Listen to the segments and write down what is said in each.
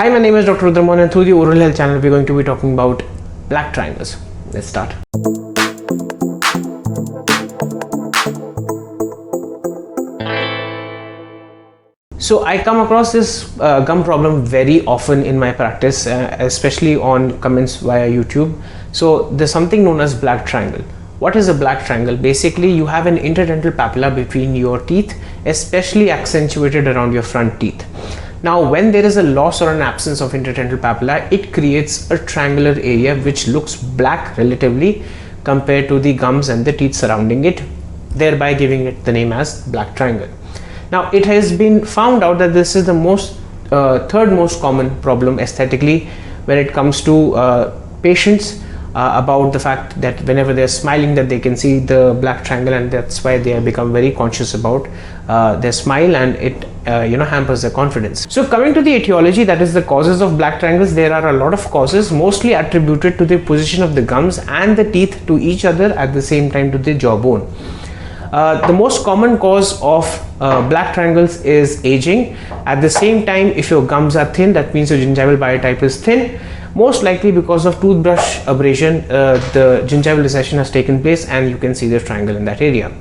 Hi, my name is Dr. Rudramohan and through the Oral Health channel we're going to be talking about black triangles. Let's start. So I come across this gum problem very often in my practice, especially on comments via YouTube. So there's something known as black triangle. What is a black triangle? Basically, you have an interdental papilla between your teeth, especially accentuated around your front teeth. Now, when there is a loss or an absence of interdental papilla, it creates a triangular area which looks black relatively compared to the gums and the teeth surrounding it, thereby giving it the name as black triangle. Now, it has been found out that this is the third most common problem aesthetically when it comes to patients about the fact that whenever they're smiling that they can see the black triangle, and that's why they have become very conscious about their smile, and it hampers their confidence. So coming to the etiology, that is the causes of black triangles, there are a lot of causes mostly attributed to the position of the gums and the teeth to each other at the same time to the jawbone. The most common cause of black triangles is aging. At the same time, if your gums are thin, that means your gingival biotype is thin. Most likely because of toothbrush abrasion, the gingival recession has taken place and you can see the triangle in that area.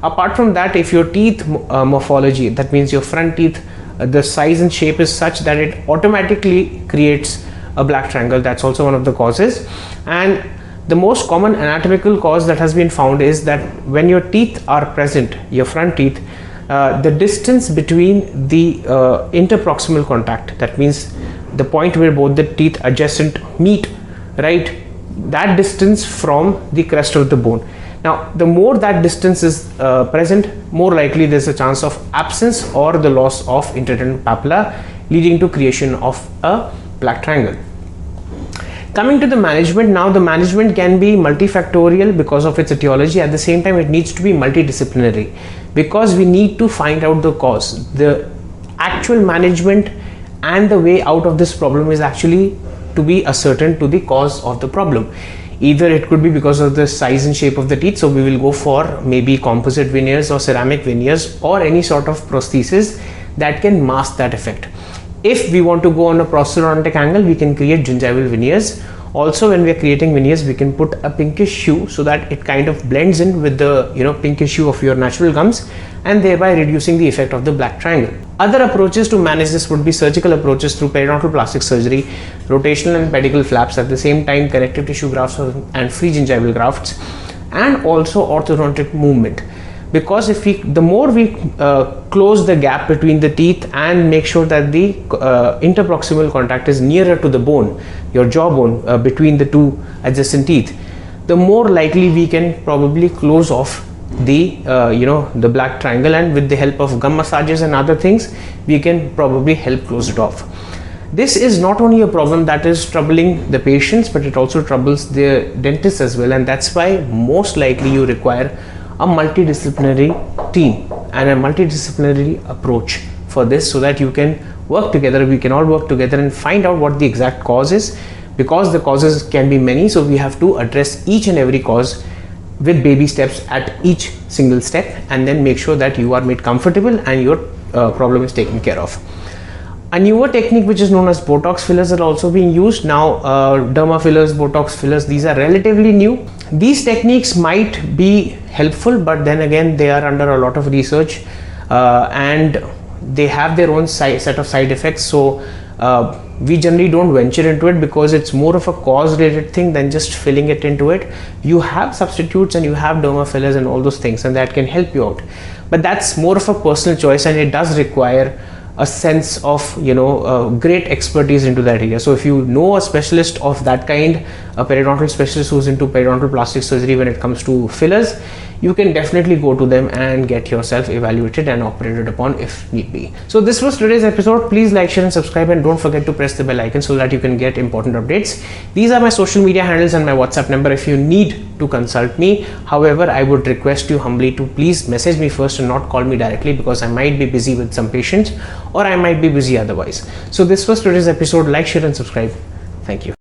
Apart from that, if your teeth morphology, that means your front teeth, the size and shape is such that it automatically creates a black triangle, that's also one of the causes. And the most common anatomical cause that has been found is that when your teeth are present, your front teeth, the distance between the interproximal contact, that means the point where both the teeth adjacent meet, right, that distance from the crest of the bone. Now, the more that distance is present, more likely there's a chance of absence or the loss of interdental papilla, leading to creation of a black triangle. Coming to the management, now the management can be multifactorial because of its etiology. At the same time, it needs to be multidisciplinary because we need to find out the cause. The actual management and the way out of this problem is actually to be ascertained to the cause of the problem. Either it could be because of the size and shape of the teeth, so we will go for maybe composite veneers or ceramic veneers or any sort of prosthesis that can mask that effect. If we want to go on a prosthodontic angle, we can create gingival veneers. Also, when we are creating veneers, we can put a pinkish hue so that it kind of blends in with the pinkish hue of your natural gums, and thereby reducing the effect of the black triangle. Other approaches to manage this would be surgical approaches through periodontal plastic surgery, rotational and pedicle flaps, at the same time connective tissue grafts and free gingival grafts, and also orthodontic movement. Because the more we close the gap between the teeth and make sure that the interproximal contact is nearer to the bone, your jawbone, between the two adjacent teeth, the more likely we can probably close off the the black triangle, and with the help of gum massages and other things, we can probably help close it off. This is not only a problem that is troubling the patients, but it also troubles the dentists as well, and that's why most likely you require a multidisciplinary team and a multidisciplinary approach for this, so that you can work together, we can all work together and find out what the exact cause is, because the causes can be many, so we have to address each and every cause with baby steps at each single step, and then make sure that you are made comfortable and your problem is taken care of. A newer technique which is known as Botox fillers are also being used now. Derma fillers, Botox fillers, these are relatively new. These techniques might be helpful, but then again they are under a lot of research and they have their own set of side effects. So we generally don't venture into it because it's more of a cause related thing than just filling it into it. You have substitutes and you have derma fillers and all those things, and that can help you out, but that's more of a personal choice, and it does require a sense of great expertise into that area. So if you know a specialist of that kind, a periodontal specialist who's into periodontal plastic surgery when it comes to fillers, you can definitely go to them and get yourself evaluated and operated upon if need be. So this was today's episode. Please like, share and subscribe, and don't forget to press the bell icon so that you can get important updates. These are my social media handles and my WhatsApp number if you need to consult me. However, I would request you humbly to please message me first and not call me directly, because I might be busy with some patients or I might be busy otherwise. So this was today's episode. Like, share and subscribe. Thank you.